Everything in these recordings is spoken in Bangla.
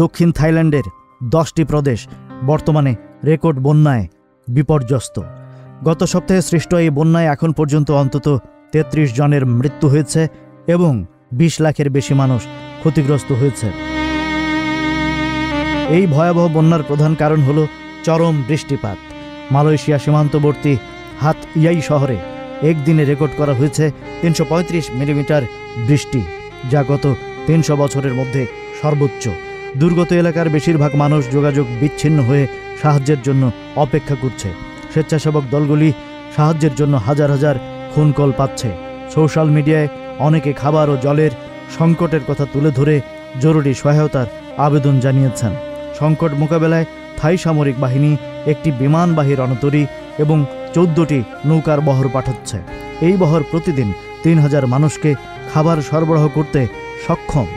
দক্ষিণ থাইল্যান্ডের 10টি প্রদেশ বর্তমানে রেকর্ড বন্যায় বিপর্যস্ত। গত সপ্তাহে সৃষ্ট এই বন্যায় এখন পর্যন্ত অন্তত 33 জনের মৃত্যু হয়েছে এবং 20 লাখের বেশি মানুষ ক্ষতিগ্রস্ত হয়েছে। এই ভয়াবহ বন্যার প্রধান কারণ হল চরম বৃষ্টিপাত। মালয়েশিয়া সীমান্তবর্তী হাত ইয়াই শহরে একদিনে রেকর্ড করা হয়েছে 335 মিলিমিটার বৃষ্টি, যা গত 300 বছরের মধ্যে সর্বোচ্চ। দুর্গত এলাকার বেশিরভাগ মানুষ যোগাযোগ বিচ্ছিন্ন হয়ে সাহায্যের জন্য অপেক্ষা করছে। স্বেচ্ছাসেবক দলগুলি সাহায্যের জন্য হাজার হাজার ফোন কল পাচ্ছে। সোশ্যাল মিডিয়ায় অনেকে খাবার ও জলের সংকটের কথা তুলে ধরে জরুরি সহায়তার আবেদন জানিয়েছেন। সংকট মোকাবেলায় থাই সামরিক বাহিনী একটি বিমানবাহী রণতরী এবং 14টি নৌকার বহর পাঠাচ্ছে। এই বহর প্রতিদিন 3000 মানুষকে খাবার সরবরাহ করতে সক্ষম।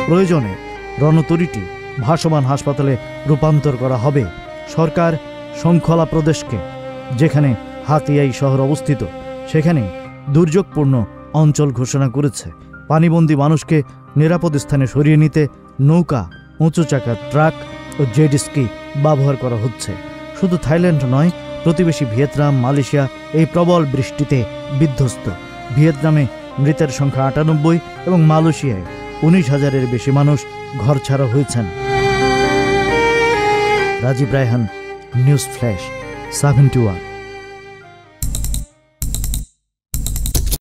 প্রয়োজনে রণতরীটি ভাসমান হাসপাতালে রূপান্তর করা হবে। সরকার শৃঙ্খলা প্রদেশকে, যেখানে হাতিয়াই শহর অবস্থিত, সেখানে দুর্যোগপূর্ণ অঞ্চল ঘোষণা করেছে। পানিবন্দী মানুষকে নিরাপদ স্থানে সরিয়ে নিতে নৌকা, উঁচু চাকার ট্রাক ও জেট স্কি ব্যবহার করা হচ্ছে। শুধু থাইল্যান্ড নয়, প্রতিবেশী ভিয়েতনাম, মালয়েশিয়া এই প্রবল বৃষ্টিতে বিধ্বস্ত। ভিয়েতনামে মৃতের সংখ্যা 98 এবং মালয়েশিয়ায় 19,000-এর বেশি মানুষ ঘরছাড়া হয়েছেন। Rajib Raihan, news flash 71।